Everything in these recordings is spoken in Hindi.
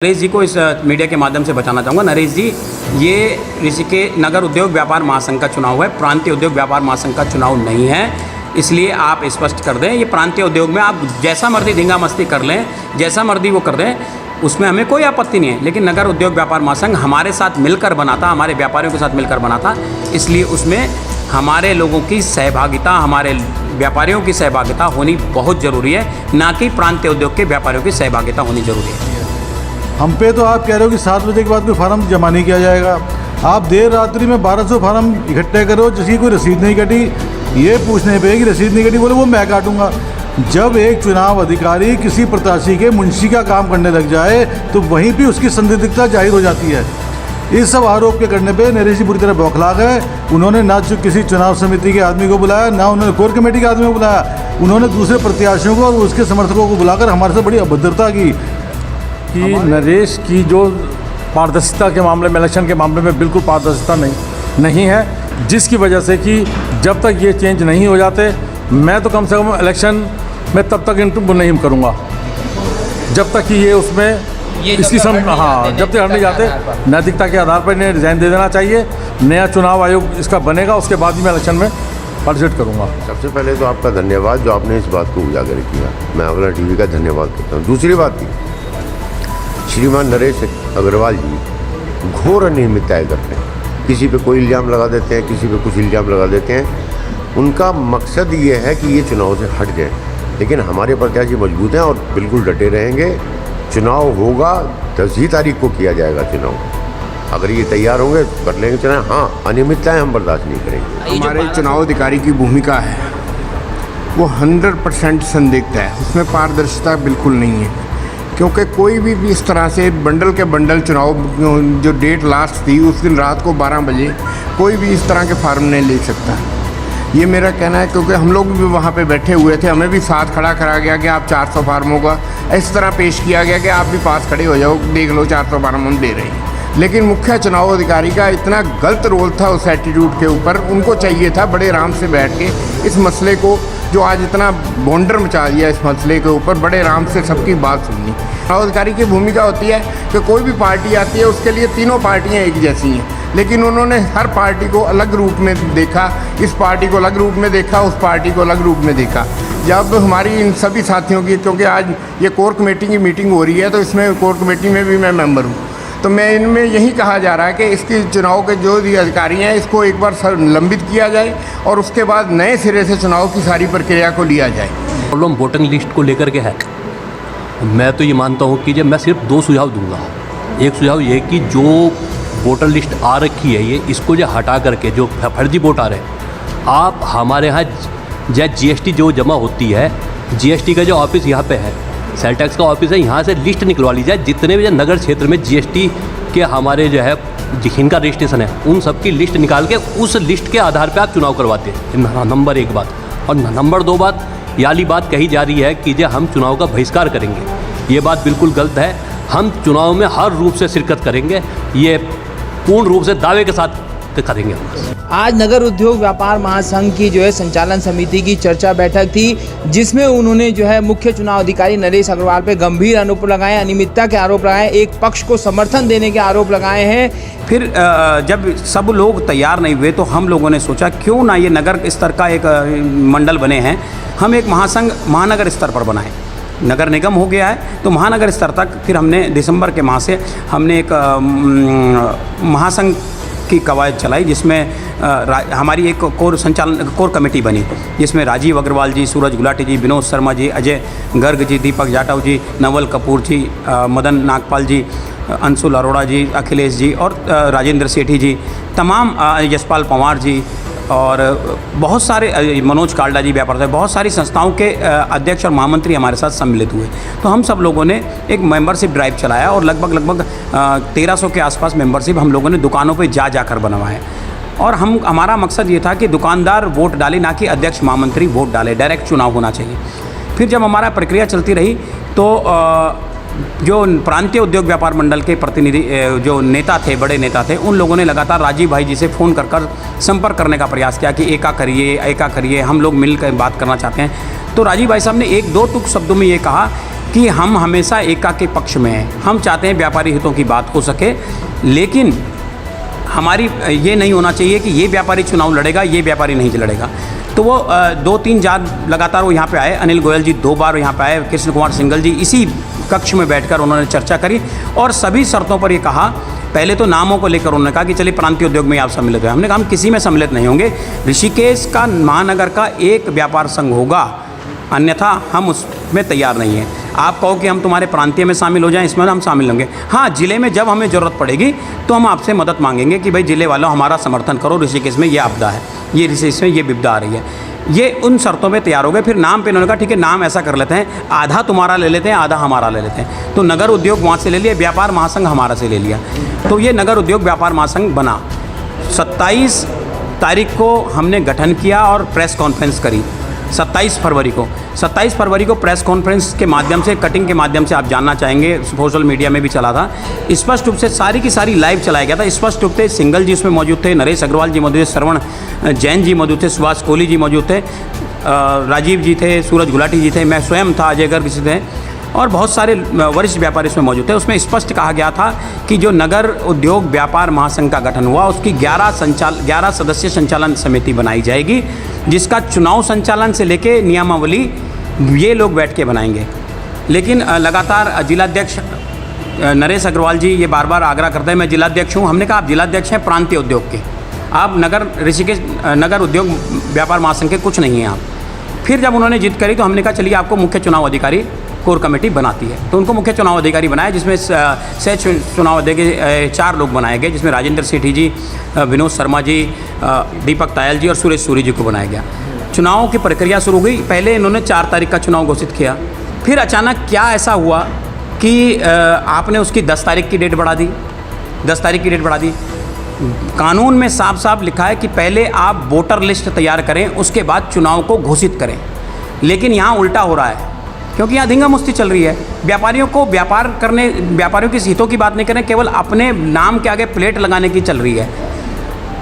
नरेश जी को इस मीडिया के माध्यम से बताना चाहूँगा। नरेश जी, ये ऋषिकेश नगर उद्योग व्यापार महासंघ का चुनाव है, प्रांतीय उद्योग व्यापार महासंघ का चुनाव नहीं है। इसलिए आप स्पष्ट कर दें, ये प्रांतीय उद्योग में आप जैसा मर्जी धींगा मस्ती कर लें, जैसा मर्जी वो कर दें, उसमें हमें कोई आपत्ति नहीं है। लेकिन नगर उद्योग व्यापार महासंघ हमारे साथ मिलकर बना था, हमारे व्यापारियों के साथ मिलकर बना था, इसलिए उसमें हमारे लोगों की सहभागिता, हमारे व्यापारियों की सहभागिता होनी बहुत ज़रूरी है, ना कि प्रांतीय उद्योग के व्यापारियों की सहभागिता होनी ज़रूरी है। हम पे तो आप कह रहे हो कि 7 बजे के बाद कोई फार्म जमा नहीं किया जाएगा। आप देर रात्रि में 1200 फार्म इकट्ठे करो, जिसकी कोई रसीद नहीं कटी, ये पूछने पे कि रसीद नहीं कटी, बोले वो मैं काटूंगा। जब एक चुनाव अधिकारी किसी प्रत्याशी के मुंशी का काम करने लग जाए तो वहीं पे उसकी संदिग्धता जाहिर हो जाती है। इस सब आरोप के करने पे नरेश जी पूरी तरह बौखला गए। उन्होंने ना किसी चुनाव समिति के आदमी को बुलाया, ना उन्होंने कोर कमेटी के आदमी को बुलाया, उन्होंने दूसरे प्रत्याशियों को और उसके समर्थकों को बुलाकर हमारे से बड़ी अभद्रता की कि नरेश की जो पारदर्शिता के मामले में, इलेक्शन के मामले में बिल्कुल पारदर्शिता नहीं है, जिसकी वजह से कि जब तक ये चेंज नहीं हो जाते, मैं तो कम से कम इलेक्शन में तब तक इंटरव्यू नहीं करूँगा जब तक कि ये उसमें इसकी जब तक हट नहीं जाते। नैतिकता के आधार पर इन्हें रिजाइन दे देना चाहिए। नया चुनाव आयोग इसका बनेगा, उसके बाद ही मैं इलेक्शन में पार्टिसिपेट करूँगा। सबसे पहले तो आपका धन्यवाद जो आपने इस बात को उजागर किया, मैं अपना टीवी का धन्यवाद करता हूँ। दूसरी बात थी, श्रीमान नरेश अग्रवाल जी घोर अनियमितताएं करते हैं, किसी पे कोई इल्ज़ाम लगा देते हैं, किसी पे कुछ इल्ज़ाम लगा देते हैं। उनका मकसद ये है कि ये चुनाव से हट जाए, लेकिन हमारे प्रत्याशी मजबूत हैं और बिल्कुल डटे रहेंगे। चुनाव होगा, 10 ही तारीख को किया जाएगा चुनाव। अगर ये तैयार होंगे तो कर लेंगे चुनाव। हाँ, अनियमितताएँ हम बर्दाश्त नहीं करेंगे। हमारे चुनाव अधिकारी की भूमिका है वो 100% संदिग्ध है, उसमें पारदर्शिता बिल्कुल नहीं है, क्योंकि कोई भी इस तरह से बंडल के बंडल चुनाव जो डेट लास्ट थी उस दिन रात को 12 बजे कोई भी इस तरह के फार्म नहीं ले सकता। ये मेरा कहना है, क्योंकि हम लोग भी वहाँ पे बैठे हुए थे, हमें भी साथ खड़ा करा गया कि आप 400 फार्मों का इस तरह पेश किया गया कि आप भी पास खड़े हो जाओ, देख लो 400 फार्म हम दे रहे हैं। लेकिन मुख्य चुनाव अधिकारी का इतना गलत रोल था उस एटीट्यूड के ऊपर, उनको चाहिए था बड़े आराम से बैठ के इस मसले को, जो आज इतना बौंडर मचा दिया इस मसले के ऊपर, बड़े आराम से सबकी बात सुननी। चुनाव अधिकारी की भूमिका होती है कि कोई भी पार्टी आती है उसके लिए तीनों पार्टियां एक जैसी हैं, लेकिन उन्होंने हर पार्टी को अलग रूप में देखा, इस पार्टी को अलग रूप में देखा, उस पार्टी को अलग रूप में देखा। जब हमारी इन सभी साथियों की, क्योंकि आज ये कोर कमेटी की मीटिंग हो रही है, तो इसमें कोर कमेटी में भी मैं मेंबर हूँ, तो मैं इनमें यही कहा जा रहा है कि इसके चुनाव के जो भी अधिकारी हैं इसको एक बार लंबित किया जाए और उसके बाद नए सिरे से चुनाव की सारी प्रक्रिया को लिया जाए। प्रॉब्लम वोटिंग लिस्ट को लेकर के है। मैं तो ये मानता हूँ कि जब मैं सिर्फ 2 सुझाव दूंगा। एक सुझाव ये कि जो वोटर लिस्ट आ रखी है, ये इसको जो हटा करके जो फर्जी वोट आ रहे हैं, आप हमारे यहाँ GST जो जमा होती है, GST का जो ऑफिस यहाँ पे है, सेल टैक्स का ऑफिस है, यहाँ से लिस्ट निकलवा ली जाए। जितने भी नगर क्षेत्र में GST के हमारे जो है जिनका रजिस्ट्रेशन है, उन सब की लिस्ट निकाल के उस लिस्ट के आधार पे आप चुनाव करवाते हैं। नंबर 1 बात। और नंबर 2 बात, याली बात कही जा रही है कि जो हम चुनाव का बहिष्कार करेंगे, ये बात बिल्कुल गलत है। हम चुनाव में हर रूप से शिरकत करेंगे, ये पूर्ण रूप से दावे के साथ करेंगे। आज नगर उद्योग व्यापार महासंघ की जो है संचालन समिति की चर्चा बैठक थी, जिसमें उन्होंने जो है मुख्य चुनाव अधिकारी नरेश अग्रवाल पे गंभीर आरोप लगाए, अनियमितता के आरोप लगाए, एक पक्ष को समर्थन देने के आरोप लगाए हैं। फिर जब सब लोग तैयार नहीं हुए तो हम लोगों ने सोचा क्यों ना ये नगर स्तर का एक मंडल बने हैं, हम एक महासंघ महानगर स्तर पर बनाएं। नगर निगम हो गया है तो महानगर स्तर तक फिर हमने दिसंबर के माह से हमने एक महासंघ की कवायद चलाई, जिसमें हमारी एक कोर कमेटी बनी, जिसमें राजीव अग्रवाल जी, सूरज गुलाटी जी, विनोद शर्मा जी, अजय गर्ग जी, दीपक जाटव जी, नवल कपूर जी, मदन नागपाल जी, अंशुल अरोड़ा जी, अखिलेश जी और राजेंद्र सेठी जी, तमाम यशपाल पंवार जी और बहुत सारे मनोज काल्डा जी व्यापार से, बहुत सारी संस्थाओं के अध्यक्ष और महामंत्री हमारे साथ सम्मिलित हुए। तो हम सब लोगों ने एक मेंबरशिप ड्राइव चलाया और लगभग 1300 के आसपास मेंबरशिप हम लोगों ने दुकानों पे जाकर बनवाए। और हमारा मकसद ये था कि दुकानदार वोट डाले, ना कि अध्यक्ष महामंत्री वोट डाले, डायरेक्ट चुनाव होना चाहिए। फिर जब हमारा प्रक्रिया चलती रही तो जो प्रांतीय उद्योग व्यापार मंडल के प्रतिनिधि जो नेता थे, बड़े नेता थे, उन लोगों ने लगातार राजीव भाई जी से फ़ोन कर संपर्क करने का प्रयास किया कि एका करिए, हम लोग मिलकर बात करना चाहते हैं। तो राजीव भाई साहब ने 1-2 टूक शब्दों में ये कहा कि हम हमेशा एका के पक्ष में हैं। हम चाहते हैं व्यापारी हितों की बात हो सके, लेकिन हमारी ये नहीं होना चाहिए कि ये व्यापारी चुनाव लड़ेगा, ये व्यापारी नहीं लड़ेगा। तो वो 2-3 लगातार वो यहाँ पे आए। अनिल गोयल जी 2 बार यहाँ पे आए, कृष्ण कुमार सिंघल जी इसी कक्ष में बैठकर उन्होंने चर्चा करी और सभी शर्तों पर ये कहा। पहले तो नामों को लेकर उन्होंने कहा कि चलिए प्रांतीय उद्योग में आप सम्मिलित हैं। हमने कहा हम किसी में सम्मिलित नहीं होंगे, ऋषिकेश का महानगर का एक व्यापार संघ होगा, अन्यथा हम उसमें तैयार नहीं हैं। आप कहो कि हम तुम्हारे प्रांतीय में शामिल हो जाएं, इसमें हम शामिल होंगे। हाँ, ज़िले में जब हमें ज़रूरत पड़ेगी तो हम आपसे मदद मांगेंगे कि भाई ज़िले वालों हमारा समर्थन करो, ऋषिकेश में ये आपदा है, ये ऋषिकेश में ये विपदा आ रही है। ये उन शर्तों पे तैयार हो गए। फिर नाम पे इन्होंने कहा ठीक है, नाम ऐसा कर लेते हैं, आधा तुम्हारा ले लेते हैं, आधा हमारा ले लेते हैं। तो नगर उद्योग वहाँ से ले लिया, व्यापार महासंघ हमारा से ले लिया। तो ये नगर उद्योग व्यापार महासंघ बना। 27 तारीख को हमने गठन किया और प्रेस कॉन्फ्रेंस करी। 27 फरवरी को प्रेस कॉन्फ्रेंस के माध्यम से, कटिंग के माध्यम से आप जानना चाहेंगे, सोशल मीडिया में भी चला था। स्पष्ट रूप से सारी की सारी लाइव चलाया गया था। स्पष्ट रूप से सिंघल जी उसमें मौजूद थे, नरेश अग्रवाल जी मौजूद थे, श्रवण जैन जी मौजूद थे, सुभाष कोहली जी मौजूद थे, राजीव जी थे, सूरज गुलाटी जी थे, मैं स्वयं था, अजय गर्ग जी थे और बहुत सारे वरिष्ठ व्यापारी इसमें मौजूद थे। उसमें स्पष्ट कहा गया था कि जो नगर उद्योग व्यापार महासंघ का गठन हुआ उसकी 11 सदस्यीय संचालन समिति बनाई जाएगी, जिसका चुनाव संचालन से लेके नियमावली ये लोग बैठ के बनाएंगे। लेकिन लगातार जिलाध्यक्ष नरेश अग्रवाल जी ये बार बार आग्रह करते हैं मैं जिलाध्यक्ष हूँ। हमने कहा आप जिलाध्यक्ष हैं प्रांतीय उद्योग के, आप ऋषिकेश नगर उद्योग व्यापार महासंघ के कुछ नहीं हैं आप। फिर जब उन्होंने जिद करी तो हमने कहा चलिए आपको मुख्य चुनाव अधिकारी कोर कमेटी बनाती है। तो उनको मुख्य चुनाव अधिकारी बनाया, जिसमें सह चुनाव अधिकारी 4 लोग बनाए गए, जिसमें राजेंद्र सेठी जी, विनोद शर्मा जी, दीपक तायल जी और सुरेश सूरी जी को बनाया गया। चुनाव की प्रक्रिया शुरू हुई। पहले इन्होंने 4 तारीख का चुनाव घोषित किया, फिर अचानक क्या ऐसा हुआ कि आपने उसकी 10 तारीख की डेट बढ़ा दी। 10 तारीख की डेट बढ़ा दी। कानून में साफ साफ लिखा है कि पहले आप वोटर लिस्ट तैयार करें, उसके बाद चुनाव को घोषित करें। लेकिन यहाँ उल्टा हो रहा है, क्योंकि यहाँ धींगामुश्ती चल रही है। व्यापारियों को व्यापारियों की हितों की बात नहीं करें, केवल अपने नाम के आगे प्लेट लगाने की चल रही है।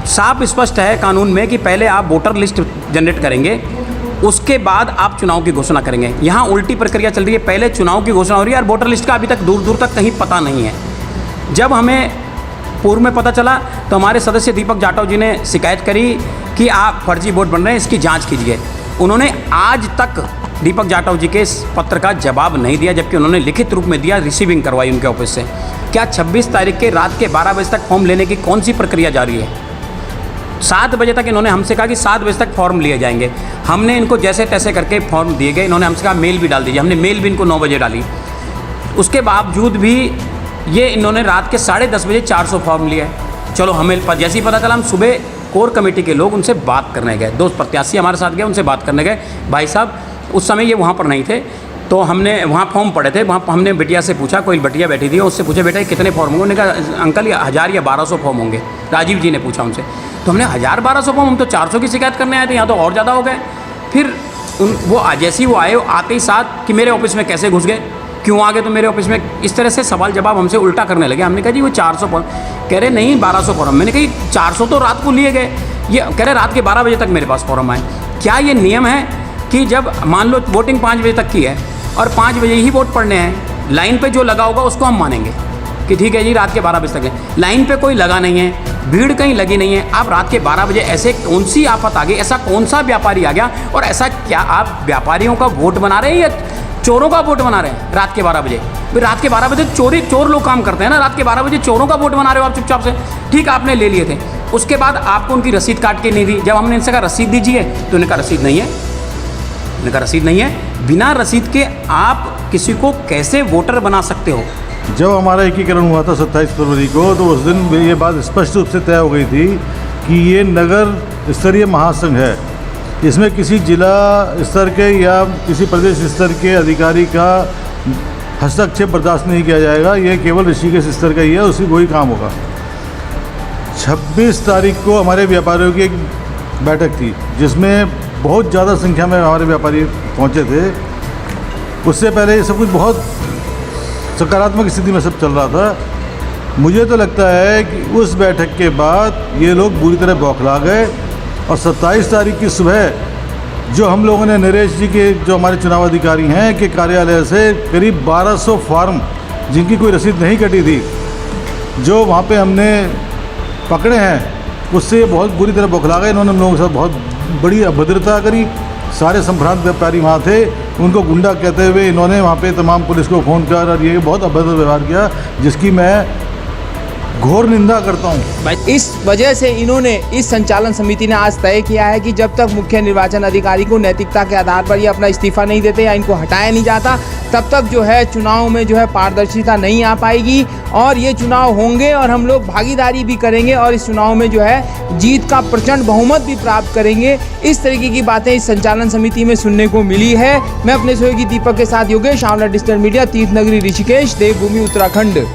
साफ स्पष्ट है कानून में कि पहले आप वोटर लिस्ट जनरेट करेंगे, उसके बाद आप चुनाव की घोषणा करेंगे। यहाँ उल्टी प्रक्रिया चल रही है, पहले चुनाव की घोषणा हो रही है और वोटर लिस्ट का अभी तक दूर दूर तक कहीं पता नहीं है। जब हमें पूर्व में पता चला तो हमारे सदस्य दीपक जाटव जी ने शिकायत करी कि आप फर्जी वोट बन रहे हैं, इसकी जांच कीजिए। उन्होंने आज तक दीपक जाटव जी के इस पत्र का जवाब नहीं दिया, जबकि उन्होंने लिखित रूप में दिया, रिसीविंग करवाई उनके ऑफिस से। क्या 26 तारीख के रात के 12 बजे तक फॉर्म लेने की कौन सी प्रक्रिया जारी है? 7 बजे तक इन्होंने हमसे कहा कि 7 बजे तक फॉर्म लिए जाएंगे। हमने इनको जैसे तैसे करके फॉर्म दिए गए। इन्होंने हमसे कहा मेल भी डाल दीजिए, हमने मेल भी इनको 9 बजे डाली। उसके बावजूद भी ये इन्होंने रात के 10:30 बजे 400 फॉर्म लिए। चलो हमें जैसे ही पता चला, हम सुबह कोर कमेटी के लोग उनसे बात करने गए। 2 प्रत्याशी हमारे साथ गए, उनसे बात करने गए। भाई साहब उस समय ये वहाँ पर नहीं थे, तो हमने वहाँ फॉर्म पड़े थे, वहाँ हमने बिटिया से पूछा, कोई बिटिया बैठी थी, उससे पूछा बेटा कितने फॉर्म होंगे? उन्होंने कहा अंकल ये 1000 या 1200 फॉर्म होंगे। राजीव जी ने पूछा उनसे, तो हमने 1000-1200 फॉर्म, हम तो 400 की शिकायत करने आए थे, यहाँ तो और ज़्यादा हो गए। फिर वो जैसे ही वो आए, आते ही साथ कि मेरे ऑफिस में कैसे घुस गए, क्यों आ गए तो मेरे ऑफिस में, इस तरह से सवाल जवाब हमसे उल्टा करने लगे। हमने कहा जी वो 400 फॉर्म, कह रहे नहीं 1200 फॉर्म। मैंने कहा 400 तो रात को लिए गए, ये कह रहे रात के 12 बजे तक मेरे पास फॉर्म आए। क्या ये नियम है कि जब मान लो वोटिंग 5 बजे तक की है और 5 बजे ही वोट पड़ने हैं, लाइन पे जो लगा होगा उसको हम मानेंगे कि ठीक है जी रात के 12 बजे तक है। लाइन पे कोई लगा नहीं है, भीड़ कहीं लगी नहीं है, आप रात के 12 बजे ऐसे कौन सी आफत आ गई, ऐसा कौन सा व्यापारी आ गया? और ऐसा क्या आप व्यापारियों का वोट बना रहे हैं या चोरों का वोट बना रहे हैं रात के 12 बजे? फिर रात के 12 बजे चोर लोग काम करते हैं ना, रात के 12 बजे चोरों का वोट बना रहे हो आप चुपचाप से। ठीक आपने ले लिए थे, उसके बाद आपको उनकी रसीद काट के नहीं दी। जब हमने इनसे कहा रसीद दीजिए तो उन्होंने कहा रसीद नहीं है। उन्होंने कहा रसीद नहीं है। बिना रसीद के आप किसी को कैसे वोटर बना सकते हो? जब हमारा एकीकरण हुआ था 27 फरवरी को, तो उस दिन ये बात स्पष्ट रूप से तय हो गई थी कि ये नगर स्तरीय महासंघ है। इसमें किसी जिला स्तर के या किसी प्रदेश स्तर के अधिकारी का हस्तक्षेप बर्दाश्त नहीं किया जाएगा। ये केवल ऋषिकेश स्तर का ही है, उसी वही काम होगा। 26 तारीख को हमारे व्यापारियों की एक बैठक थी, जिसमें बहुत ज़्यादा संख्या में हमारे व्यापारी पहुंचे थे। उससे पहले ये सब कुछ बहुत सकारात्मक स्थिति में सब चल रहा था। मुझे तो लगता है कि उस बैठक के बाद ये लोग बुरी तरह बौखला गए और 27 तारीख की सुबह जो हम लोगों ने नरेश जी के जो हमारे चुनाव अधिकारी हैं के कार्यालय से करीब 1200 फार्म जिनकी कोई रसीद नहीं कटी थी जो वहाँ पे हमने पकड़े हैं, उससे बहुत बुरी तरह बौखला गए। इन्होंने हम लोगों के साथ बहुत बड़ी अभद्रता करी। सारे संभ्रांत व्यापारी वहाँ थे, उनको गुंडा कहते हुए इन्होंने वहाँ पे तमाम पुलिस को फ़ोन कर और ये बहुत अभद्र व्यवहार किया, जिसकी मैं घोर निंदा करता हूँ। इस वजह से इन्होंने इस संचालन समिति ने आज तय किया है कि जब तक मुख्य निर्वाचन अधिकारी को नैतिकता के आधार पर ये अपना इस्तीफा नहीं देते या इनको हटाया नहीं जाता, तब तक जो है चुनाव में जो है पारदर्शिता नहीं आ पाएगी और ये चुनाव होंगे और हम लोग भागीदारी भी करेंगे और इस चुनाव में जो है जीत का प्रचंड बहुमत भी प्राप्त करेंगे। इस तरीके की बातें इस संचालन समिति में सुनने को मिली है। मैं अपने सहयोगी दीपक के साथ योगेश, आंवला डिजिटल मीडिया, तीर्थनगरी ऋषिकेश, देवभूमि उत्तराखंड।